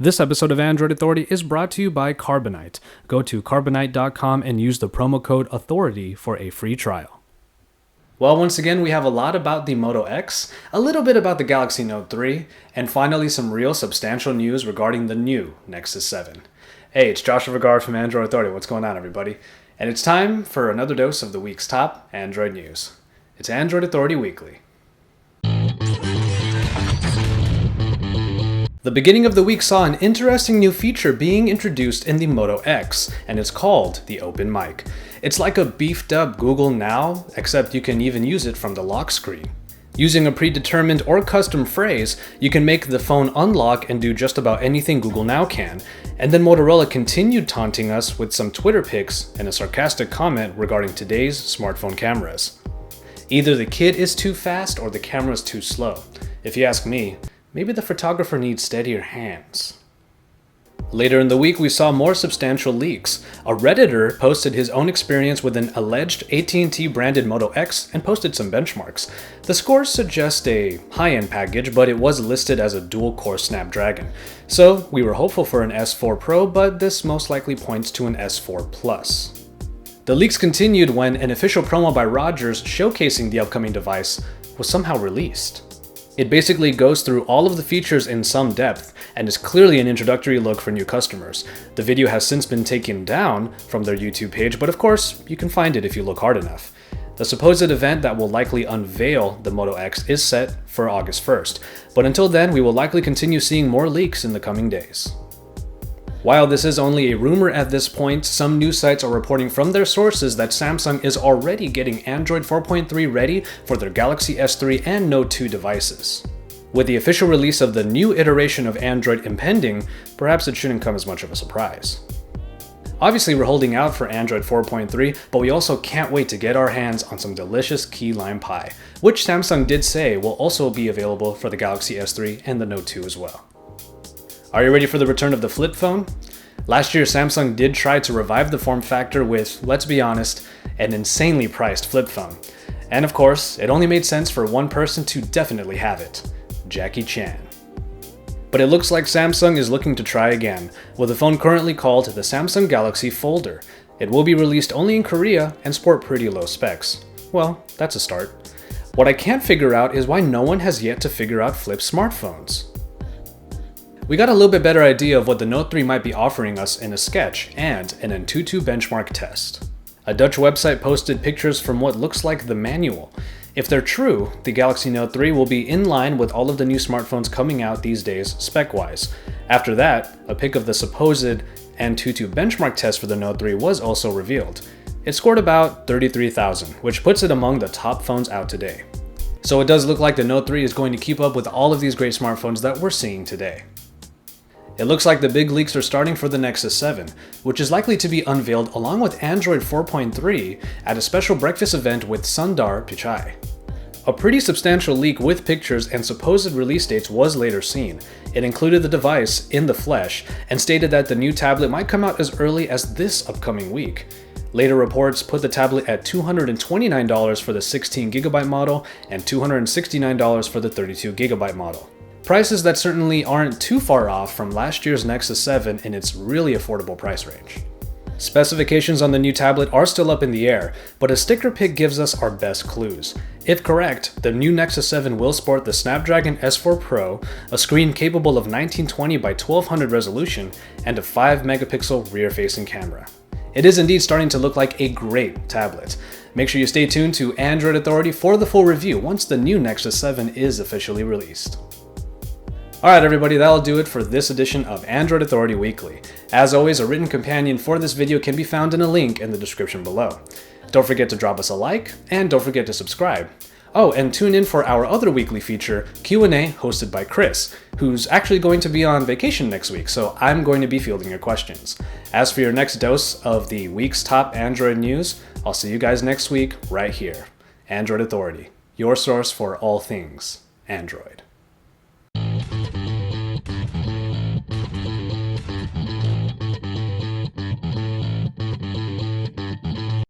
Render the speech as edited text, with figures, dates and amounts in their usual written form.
This episode of Android Authority is brought to you by Carbonite. Go to carbonite.com and use the promo code AUTHORITY for a free trial. Well, once again, we have a lot about the Moto-X, a little bit about the Galaxy Note 3, and finally some real substantial news regarding the new Nexus 7. Hey, it's Joshua Vergara from Android Authority. What's going on, everybody? And it's time for another dose of the week's top Android news. It's Android Authority Weekly. The beginning of the week saw an interesting new feature being introduced in the Moto-X, and it's called the Open Mic. It's like a beefed up Google Now, except you can even use it from the lock screen. Using a predetermined or custom phrase, you can make the phone unlock and do just about anything Google Now can. And then Motorola continued taunting us with some Twitter pics and a sarcastic comment regarding today's smartphone cameras. Either the kid is too fast or the camera's too slow. If you ask me, maybe the photographer needs steadier hands. Later in the week, we saw more substantial leaks. A Redditor posted his own experience with an alleged AT&T branded Moto-X and posted some benchmarks. The scores suggest a high-end package, but it was listed as a dual-core Snapdragon. So we were hopeful for an S4 Pro, but this most likely points to an S4 Plus. The leaks continued when an official promo by Rogers showcasing the upcoming device was somehow released. It basically goes through all of the features in some depth and is clearly an introductory look for new customers. The video has since been taken down from their YouTube page, but of course, you can find it if you look hard enough. The supposed event that will likely unveil the Moto-X is set for August 1st, but until then, we will likely continue seeing more leaks in the coming days. While this is only a rumor at this point, some news sites are reporting from their sources that Samsung is already getting Android 4.3 ready for their Galaxy S3 and Note 2 devices. With the official release of the new iteration of Android impending, perhaps it shouldn't come as much of a surprise. Obviously, we're holding out for Android 4.3, but we also can't wait to get our hands on some delicious key lime pie, which Samsung did say will also be available for the Galaxy S3 and the Note 2 as well. Are you ready for the return of the flip phone? Last year, Samsung did try to revive the form factor with, let's be honest, an insanely priced flip phone. And of course, it only made sense for one person to definitely have it, Jackie Chan. But it looks like Samsung is looking to try again, with a phone currently called the Samsung Galaxy Folder. It will be released only in Korea and sport pretty low specs. Well, that's a start. What I can't figure out is why no one has yet to figure out flip smartphones. We got a little bit better idea of what the Note 3 might be offering us in a sketch and an Antutu benchmark test. A Dutch website posted pictures from what looks like the manual. If they're true, the Galaxy Note 3 will be in line with all of the new smartphones coming out these days spec-wise. After that, a pic of the supposed Antutu benchmark test for the Note 3 was also revealed. It scored about 33,000, which puts it among the top phones out today. So it does look like the Note 3 is going to keep up with all of these great smartphones that we're seeing today. It looks like the big leaks are starting for the Nexus 7, which is likely to be unveiled along with Android 4.3 at a special breakfast event with Sundar Pichai. A pretty substantial leak with pictures and supposed release dates was later seen. It included the device in the flesh and stated that the new tablet might come out as early as this upcoming week. Later reports put the tablet at $229 for the 16GB model and $269 for the 32GB model. Prices that certainly aren't too far off from last year's Nexus 7 in its really affordable price range. Specifications on the new tablet are still up in the air, but a sticker pic gives us our best clues. If correct, the new Nexus 7 will sport the Snapdragon S4 Pro, a screen capable of 1920 by 1200 resolution, and a 5-megapixel rear-facing camera. It is indeed starting to look like a great tablet. Make sure you stay tuned to Android Authority for the full review once the new Nexus 7 is officially released. Alright everybody, that'll do it for this edition of Android Authority Weekly. As always, a written companion for this video can be found in a link in the description below. Don't forget to drop us a like, and don't forget to subscribe. Oh, and tune in for our other weekly feature, Q&A, hosted by Chris, who's actually going to be on vacation next week, so I'm going to be fielding your questions. As for your next dose of the week's top Android news, I'll see you guys next week right here. Android Authority, your source for all things Android.